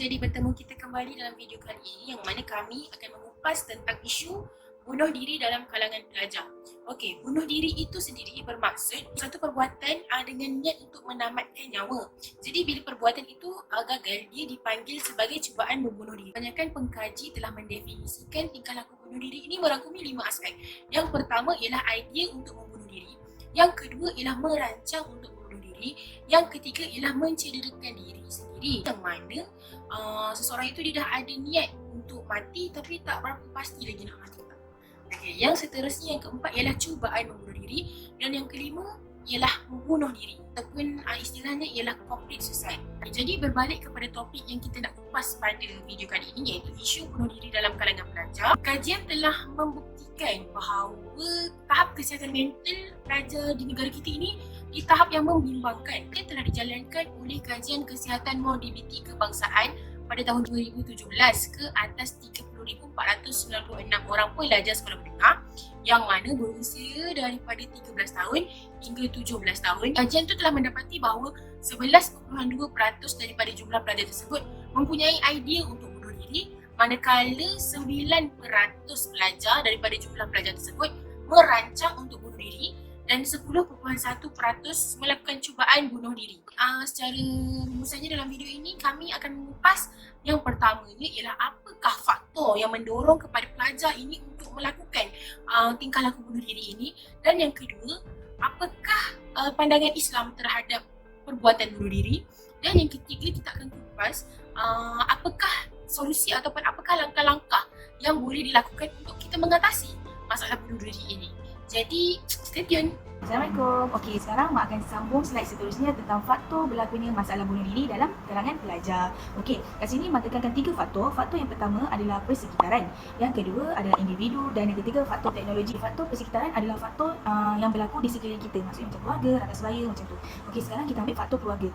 Jadi bertemu kita kembali dalam video kali ini yang mana kami akan mengupas tentang isu bunuh diri dalam kalangan pelajar. Okey, bunuh diri itu sendiri bermaksud satu perbuatan dengan niat untuk menamatkan nyawa. Jadi bila perbuatan itu gagal, dia dipanggil sebagai cubaan membunuh diri. Kebanyakan pengkaji telah mendefinisikan tingkah laku bunuh diri ini merangkumi 5 aspek. Yang pertama ialah idea untuk membunuh diri. Yang kedua ialah merancang untuk membunuh diri. Yang ketiga ialah mencederakan diri sendiri. Yang mana seseorang itu dia dah ada niat untuk mati tapi tak berapa pasti lagi nak mati. Okay, yang seterusnya yang keempat ialah cubaan membunuh diri dan yang kelima ialah membunuh diri ataupun istilahnya ialah complete suicide. Jadi berbalik kepada topik yang kita nak kupas pada video kali ini iaitu isu bunuh diri dalam kalangan pelajar. Kajian telah membuktikan bahawa tahap kesihatan mental pelajar di negara kita ini di tahap yang membimbangkan. Ia telah dijalankan oleh Kajian Kesihatan Morbiditi Kebangsaan pada tahun 2017 ke atas 30,496 orang pelajar sekolah menengah yang mana berusia daripada 13 tahun hingga 17 tahun. Kajian itu telah mendapati bahawa 11.2% daripada jumlah pelajar tersebut mempunyai idea untuk bunuh diri, manakala 9% pelajar daripada jumlah pelajar tersebut merancang untuk bunuh diri dan 10.1% melakukan cubaan bunuh diri. Secara rumusannya dalam video ini kami akan mengupas yang pertamanya ialah apakah faktor yang mendorong kepada pelajar ini untuk melakukan tingkah laku bunuh diri ini, dan yang kedua apakah pandangan Islam terhadap perbuatan bunuh diri, dan yang ketiga kita akan kupas apakah solusi ataupun apakah langkah-langkah yang boleh dilakukan untuk kita mengatasi masalah bunuh diri ini. Jadi, stay tune. Assalamualaikum. Okey, sekarang Mak akan sambung slide seterusnya tentang faktor berlakunya masalah bunuh diri dalam kalangan pelajar. Okey, kat sini Mak tekankan 3 faktor. Faktor yang pertama adalah persekitaran. Yang kedua adalah individu dan yang ketiga faktor teknologi. Faktor persekitaran adalah faktor yang berlaku di sekeliling kita. Maksudnya macam keluarga, rakan sebaya macam tu. Okey, sekarang kita ambil faktor keluarga.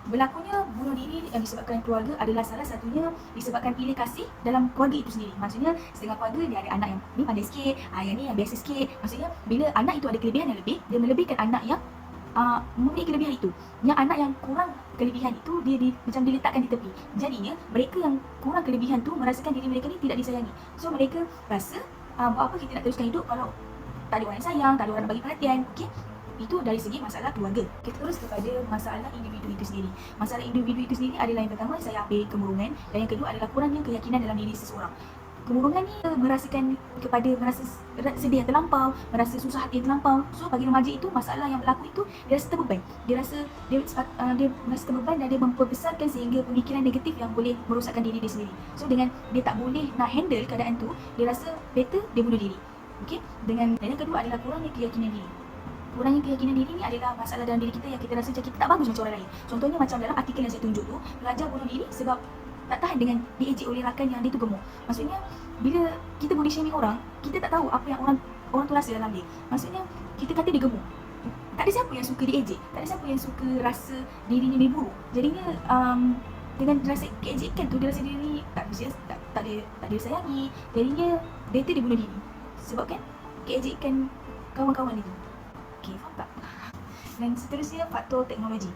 Berlakunya bunuh diri yang disebabkan keluarga adalah salah satunya disebabkan pilih kasih dalam keluarga itu sendiri. Maksudnya setengah keluarga dia ada anak yang ni pandai sikit, yang ni yang biasa sikit. Maksudnya bila anak itu ada kelebihan yang lebih, dia melebihkan anak yang mempunyai kelebihan itu. Yang anak yang kurang kelebihan itu macam diletakkan di tepi. Jadinya mereka yang kurang kelebihan tu merasakan diri mereka ni tidak disayangi. So mereka rasa buat apa kita nak teruskan hidup kalau tak ada orang yang sayang, tak ada orang nak bagi perhatian. Okey. Itu dari segi masalah keluarga. Kita terus kepada masalah individu itu sendiri. Masalah individu itu sendiri adalah yang pertama saya ambil kemurungan dan yang kedua adalah kurangnya keyakinan dalam diri seseorang. Kemurungan ni merasakan kepada merasa sedih yang terlampau, merasa susah hati yang terlampau. So bagi remaja itu masalah yang berlaku itu dia rasa terbeban. Dia merasa terbeban dan dia memperbesarkan sehingga pemikiran negatif yang boleh merosakkan diri dia sendiri. So dengan dia tak boleh nak handle keadaan tu, dia rasa better dia bunuh diri. Okey? Dan yang kedua adalah kurangnya keyakinan diri. Kurangnya keyakinan diri ni adalah masalah dalam diri kita yang kita rasa macam kita tak bagus macam orang lain. Contohnya macam dalam artikel yang saya tunjuk tu, pelajar bunuh diri sebab tak tahan dengan diejek oleh rakan yang dia tu gemuk. Maksudnya bila kita body shaming orang, kita tak tahu apa yang orang tu rasa dalam dia. Maksudnya kita kata dia gemuk. Tak ada siapa yang suka diejek, tak ada siapa yang suka rasa dirinya ni buruk. Jadinya dengan rasa keejekan tu dia rasa diri ni tak disayangi. Jadinya dia bunuh diri. Sebabkan keejekan kawan-kawan itu. Okey, faham tak? Dan seterusnya faktor teknologi.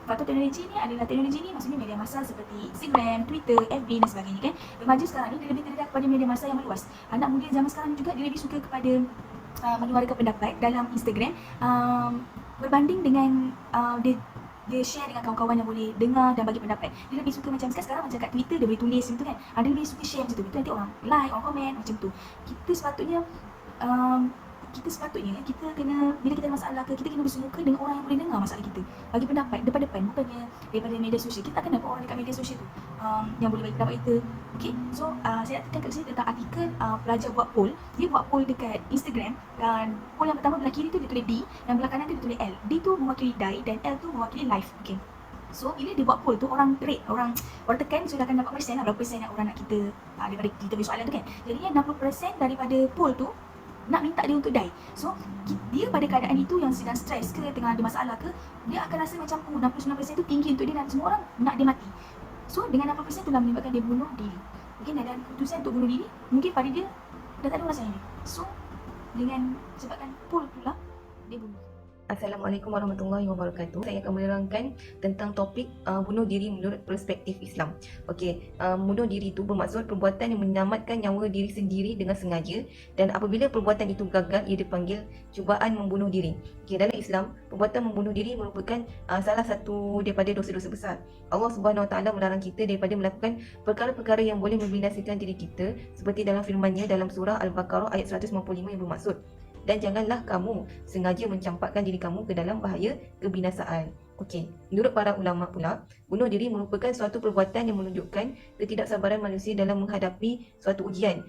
Faktor teknologi ni adalah teknologi ni maksudnya media massa seperti Instagram, Twitter, FB dan sebagainya kan. Remaja sekarang ni dia lebih terdedah kepada media massa yang meluas. Anak muda zaman sekarang juga dia lebih suka kepada menyuarakan pendapat dalam Instagram berbanding dengan dia share dengan kawan-kawan yang boleh dengar dan bagi pendapat. Dia lebih suka macam sekarang macam kat Twitter dia boleh tulis macam tu kan. Dia lebih suka share macam tu. Itu nanti orang like, orang komen macam tu. Kita sepatutnya kita kena, bila kita ada masalah kita kena bersemuka dengan orang yang boleh dengar masalah kita, bagi pendapat depan-depan, bukannya daripada media sosial. Kita tak kenal orang dekat media sosial tu yang boleh bagi pendapat kita. Okay, so saya nak tekan kat sini tentang artikel pelajar buat poll. Dia buat poll dekat Instagram dan poll yang pertama belah kiri tu dia tulis D dan belah kanan tu dia tulis L. D tu mewakili die dan L tu mewakili life. Okay, so bila dia buat poll tu orang rate, orang tekan sudah akan dapat persen lah, berapa persen yang orang nak kita daripada kita punya soalan tu kan. Jadinya 60% daripada poll tu nak minta dia untuk die. So dia pada keadaan itu yang sedang stres ke, tengah ada masalah ke, dia akan rasa macam 69% tu tinggi untuk dia dan semua orang nak dia mati. So dengan 60% tu lah menyebabkan dia bunuh diri. Mungkin dan keputusan untuk bunuh diri mungkin pada dia dah tak ada orang sayang dia. So dengan sebabkan pool pula dia bunuh. Assalamualaikum warahmatullahi wabarakatuh. Saya akan menerangkan tentang topik bunuh diri menurut perspektif Islam. Okey, bunuh diri itu bermaksud perbuatan yang menyelamatkan nyawa diri sendiri dengan sengaja, dan apabila perbuatan itu gagal, ia dipanggil cubaan membunuh diri. Okey, dalam Islam, perbuatan membunuh diri merupakan salah satu daripada dosa-dosa besar. Allah Subhanahu Wa Taala melarang kita daripada melakukan perkara-perkara yang boleh membinasakan diri kita, seperti dalam firman-Nya dalam surah Al-Baqarah ayat 195 yang bermaksud, dan janganlah kamu sengaja mencampakkan diri kamu ke dalam bahaya kebinasaan. Okey, menurut para ulama pula, bunuh diri merupakan suatu perbuatan yang menunjukkan ketidaksabaran manusia dalam menghadapi suatu ujian,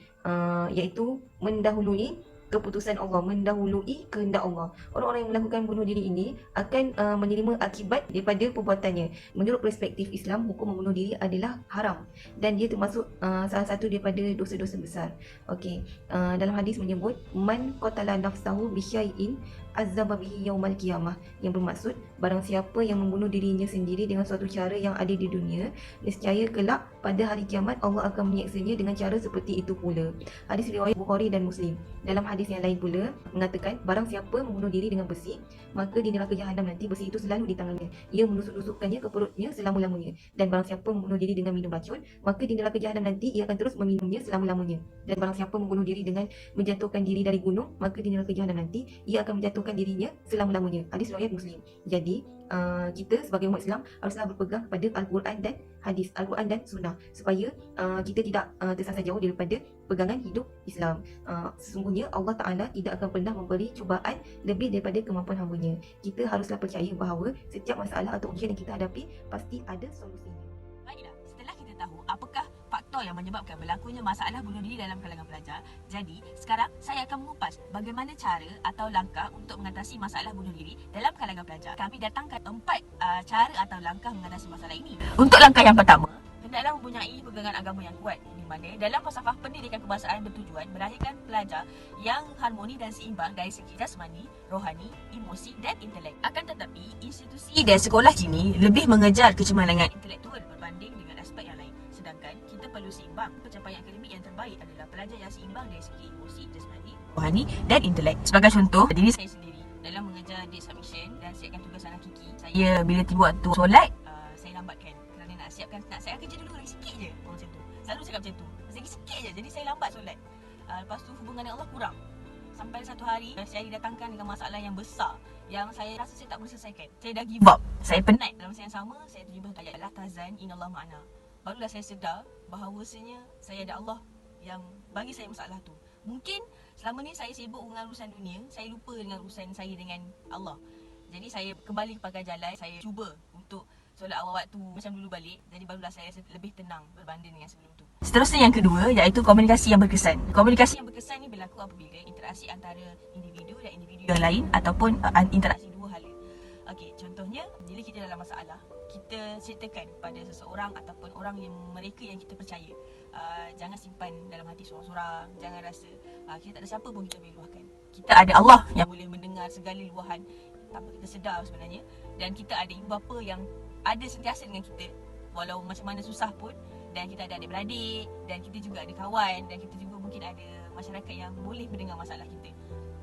iaitu mendahului keputusan Allah, mendahului kehendak Allah. Orang-orang yang melakukan bunuh diri ini akan menerima akibat daripada perbuatannya. Menurut perspektif Islam, hukum membunuh diri adalah haram dan dia termasuk salah satu daripada dosa-dosa besar. Okey, dalam hadis menyebut man qatala nafsahu bisyai'in azaba bihi yaumal qiyamah, yang bermaksud barang siapa yang membunuh dirinya sendiri dengan suatu cara yang ada di dunia, nescaya kelak pada hari kiamat Allah akan menyiksanya dengan cara seperti itu pula. Hadis riwayat Bukhari dan Muslim. Dalam hadis yang lain pula mengatakan, barang siapa membunuh diri dengan besi, maka di neraka jahanam nanti besi itu selalu di tangannya, ia menusuk-nusukkannya ke perutnya selama-lamanya. Dan barang siapa membunuh diri dengan minum racun, maka di neraka jahanam nanti ia akan terus meminumnya selama-lamanya. Dan barang siapa membunuh diri dengan menjatuhkan diri dari gunung, maka di neraka jahanam nanti ia akan menjatuhkan dirinya selama-lamanya. Hadis riwayat Muslim. Jadi kita sebagai umat Islam haruslah berpegang kepada Al-Quran dan hadis, Al-Quran dan Sunnah, supaya kita tidak tersasar jauh daripada pegangan hidup Islam. Sesungguhnya Allah Ta'ala tidak akan pernah memberi cubaan lebih daripada kemampuan hamba-Nya. Kita haruslah percaya bahawa setiap masalah atau ujian yang kita hadapi pasti ada solusinya. Baiklah, setelah kita tahu apakah faktor yang menyebabkan berlakunya masalah bunuh diri dalam kalangan pelajar, jadi sekarang saya akan mengupas bagaimana cara atau langkah untuk mengatasi masalah bunuh diri dalam kalangan pelajar. Kami datangkan 4 cara atau langkah mengatasi masalah ini. Untuk langkah yang pertama, hendaklah mempunyai pegangan agama yang kuat, di mana dalam falsafah pendidikan kebangsaan bertujuan melahirkan pelajar yang harmoni dan seimbang dari segi jasmani, rohani, emosi dan intelek. Akan tetapi, institusi dan sekolah kini lebih mengejar kecemerlangan intelektual berbanding dengan aspek yang lain. Sedangkan kita perlu seimbang. Pencapaian akademik yang terbaik adalah pelajar yang seimbang dari segi emosi, jasmani, rohani dan intelek. Sebagai contoh, diri saya sendiri dalam mengejar date submission dan siapkan tugas anak Kiki, saya bila tiba waktu solat, saya lambatkan kerana nak saya kerja dulu lagi sikit je. Macam tu. Selalu cakap macam tu. Lagi sikit je. Jadi saya lambat solat. Lepas tu hubungan dengan Allah kurang. Sampai satu hari saya didatangkan dengan masalah yang besar yang saya rasa saya tak boleh selesaikan. Saya dah give up. Saya penat. Dalam masa yang sama, saya terjebak ayat la tahzan innallaha ma'ana. Barulah saya sedar bahawasanya saya ada Allah yang bagi saya masalah tu. Mungkin selama ni saya sibuk dengan urusan dunia, saya lupa dengan urusan saya dengan Allah. Jadi saya kembali kepada jalan, saya cuba untuk solat awal waktu macam dulu balik. Jadi barulah saya rasa lebih tenang berbanding dengan sebelum tu. Seterusnya yang kedua, iaitu komunikasi yang berkesan. Komunikasi yang berkesan ni berlaku apabila interaksi antara individu dan individu yang lain ataupun interaksi dua hala. Okey, contohnya bila kita dalam masalah, kita ceritakan pada seseorang ataupun orang yang mereka yang kita percaya. Jangan simpan dalam hati sorang-sorang. Jangan rasa kita tak ada siapa pun kita boleh luahkan. Kita ada Allah yang boleh mendengar segala luahan tanpa kita sedar sebenarnya. Dan kita ada ibu bapa yang ada sentiasa dengan kita walau macam mana susah pun. Dan kita ada adik-beradik, dan kita juga ada kawan, dan kita juga mungkin ada masyarakat yang boleh mendengar masalah kita.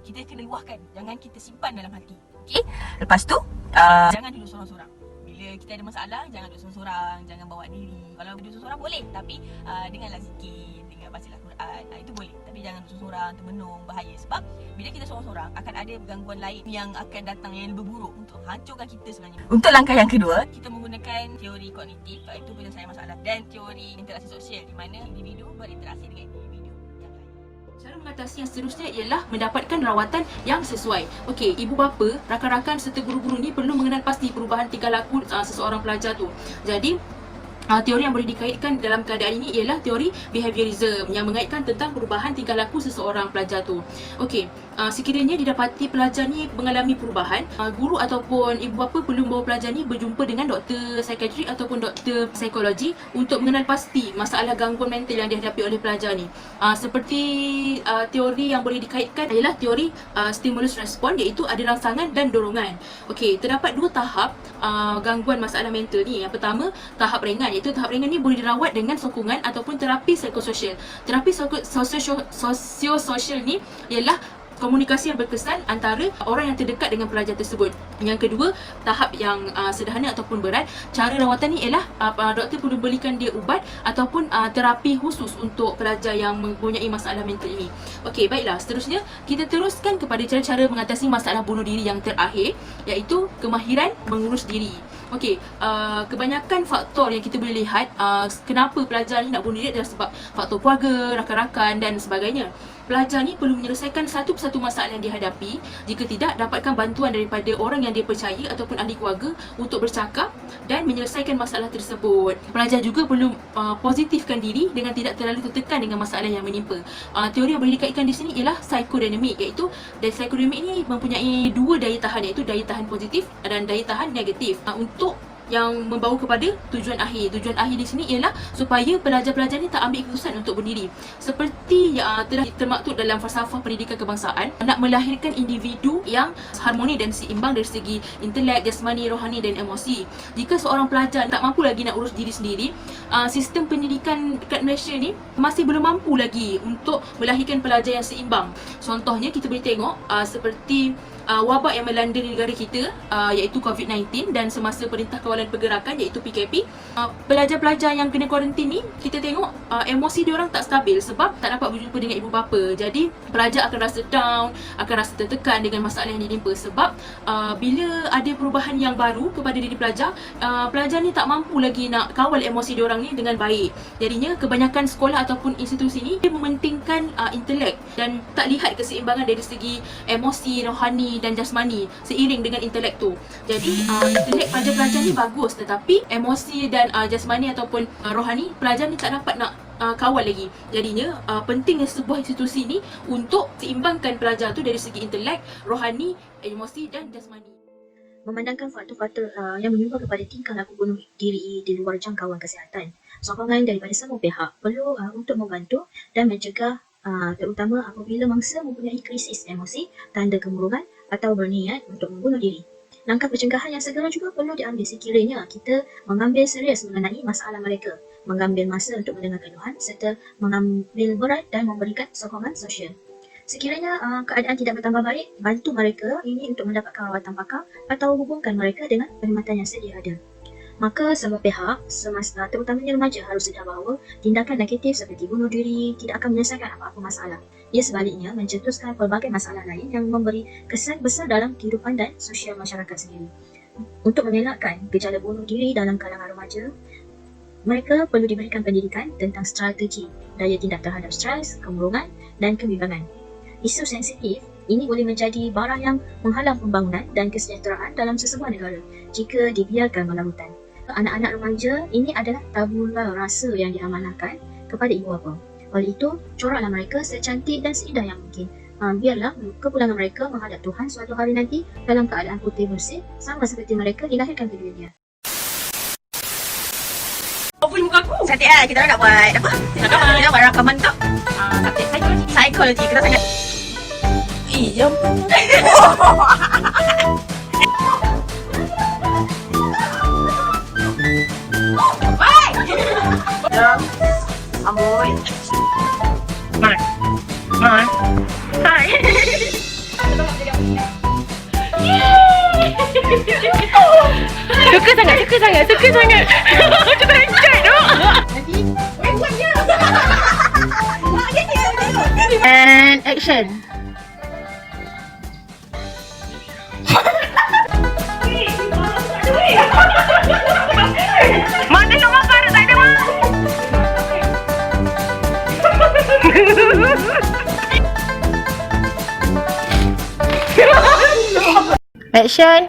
Kita kena luahkan, jangan kita simpan dalam hati. Okey? Lepas tu, jangan duduk sorang-sorang. Bila kita ada masalah, jangan duduk sorang-sorang, jangan bawa diri. Kalau duduk sorang-sorang boleh, tapi dengarlah zikir, bacalah Quran, itu boleh. Tapi jangan duduk sorang, termenung, bahaya. Sebab bila kita sorang-sorang, akan ada gangguan lain yang akan datang yang lebih buruk untuk hancurkan kita sebenarnya. Untuk langkah yang kedua, kita menggunakan teori kognitif, iaitu penyelesaian masalah, dan teori interaksi sosial, di mana individu berinteraksi dengan individu yang lain. Cara mengatasi yang seterusnya ialah mendapatkan rawatan yang sesuai. Okey, ibu bapa, rakan-rakan serta guru-guru ni perlu mengenal pasti perubahan tingkah laku seseorang pelajar tu. Jadi teori yang boleh dikaitkan dalam keadaan ini ialah teori behaviorism yang mengaitkan tentang perubahan tingkah laku seseorang pelajar tu. Okey, sekiranya didapati pelajar ni mengalami perubahan, guru ataupun ibu bapa perlu membawa pelajar ni berjumpa dengan doktor psikiatri ataupun doktor psikologi untuk mengenal pasti masalah gangguan mental yang dihadapi oleh pelajar ni. Seperti teori yang boleh dikaitkan ialah teori stimulus respon, iaitu ada rangsangan dan dorongan. Okey, terdapat 2 tahap gangguan masalah mental ni. Yang pertama, tahap ringan, iaitu tahap ringan ni boleh dirawat dengan sokongan ataupun terapi psikososial. Terapi sosial ni ialah komunikasi yang berkesan antara orang yang terdekat dengan pelajar tersebut. Yang kedua, tahap yang sederhana ataupun berat, cara rawatan ni ialah doktor perlu berikan dia ubat ataupun terapi khusus untuk pelajar yang mempunyai masalah mental ini. Okey, baiklah, seterusnya kita teruskan kepada cara-cara mengatasi masalah bunuh diri yang terakhir, iaitu kemahiran mengurus diri. Okey, kebanyakan faktor yang kita boleh lihat kenapa pelajar ni nak bunuh diri adalah sebab faktor keluarga, rakan-rakan dan sebagainya. Pelajar ni perlu menyelesaikan satu persatu masalah yang dihadapi. Jika tidak, dapatkan bantuan daripada orang yang dia percaya ataupun ahli keluarga untuk bercakap dan menyelesaikan masalah tersebut. Pelajar juga perlu positifkan diri dengan tidak terlalu tertekan dengan masalah yang menimpa. Teori yang boleh dikaitkan di sini ialah psikodinamik, iaitu psikodinamik ini mempunyai dua daya tahan, iaitu daya tahan positif dan daya tahan negatif. Untuk yang membawa kepada tujuan akhir. Tujuan akhir di sini ialah supaya pelajar-pelajar ni tak ambil keputusan untuk berdiri. Seperti yang telah termaktub dalam falsafah pendidikan kebangsaan, nak melahirkan individu yang harmoni dan seimbang dari segi intelek, jasmani, rohani dan emosi. Jika seorang pelajar tak mampu lagi nak urus diri sendiri, sistem pendidikan dekat Malaysia ni masih belum mampu lagi untuk melahirkan pelajar yang seimbang. Contohnya kita boleh tengok seperti wabak yang melanda di negara kita, iaitu COVID-19, dan semasa Perintah Kawalan Pergerakan iaitu PKP, pelajar-pelajar yang kena kuarantin ni kita tengok emosi diorang tak stabil sebab tak dapat berjumpa dengan ibu bapa. Jadi pelajar akan rasa down, akan rasa tertekan dengan masalah yang ditimpa sebab bila ada perubahan yang baru kepada diri pelajar, pelajar ni tak mampu lagi nak kawal emosi diorang ni dengan baik. Jadinya kebanyakan sekolah ataupun institusi ni dia mementingkan intelek dan tak lihat keseimbangan dari segi emosi, rohani dan jasmani seiring dengan intelek tu. Jadi intelek pelajar-pelajar ni bagus, tetapi emosi dan jasmani ataupun rohani pelajar ni tak dapat nak kawal lagi. Jadinya pentingnya sebuah institusi ni untuk seimbangkan pelajar tu dari segi intelek, rohani, emosi dan jasmani. Memandangkan faktor-faktor yang menyumbang kepada tingkah laku bunuh diri di luar jangkauan kesihatan, sokongan daripada semua pihak perlu untuk membantu dan mencegah, terutama apabila mangsa mempunyai krisis emosi, tanda kemurungan atau berniat untuk membunuh diri. Langkah pencegahan yang segera juga perlu diambil sekiranya kita mengambil serius mengenai masalah mereka, mengambil masa untuk mendengar keluhan serta mengambil berat dan memberikan sokongan sosial. Sekiranya keadaan tidak bertambah baik, bantu mereka ini untuk mendapatkan rawatan pakar atau hubungkan mereka dengan perkhidmatan yang sedia ada. Maka semua pihak, terutamanya remaja, harus sedar bahawa tindakan negatif seperti bunuh diri tidak akan menyelesaikan apa-apa masalah. Ia sebaliknya mencetuskan pelbagai masalah lain yang memberi kesan besar dalam kehidupan dan sosial masyarakat sendiri. Untuk mengelakkan gejala bunuh diri dalam kalangan remaja, mereka perlu diberikan pendidikan tentang strategi, daya tindak terhadap stres, kemurungan dan kebimbangan. Isu sensitif ini boleh menjadi barang yang menghalang pembangunan dan kesejahteraan dalam sesebuah negara jika dibiarkan berlarutan. Anak-anak remaja ini adalah tabula rasa yang diamanahkan kepada ibu bapa. Oleh itu, coraklah mereka secantik dan seindah yang mungkin. Biarlah kepulangan mereka menghadap Tuhan suatu hari nanti dalam keadaan putih bersih, sama seperti mereka dilahirkan ke dunia. Apa muka aku? Cantik lah, kita orang nak buat apa? Kita nak buat rakaman tak? Subjek psikologi, kita sangat. Iya. Amboy. Hai. Suka sangat. Kita enjoy tu. And action. Mana nak makan? Tak ada mak. Action.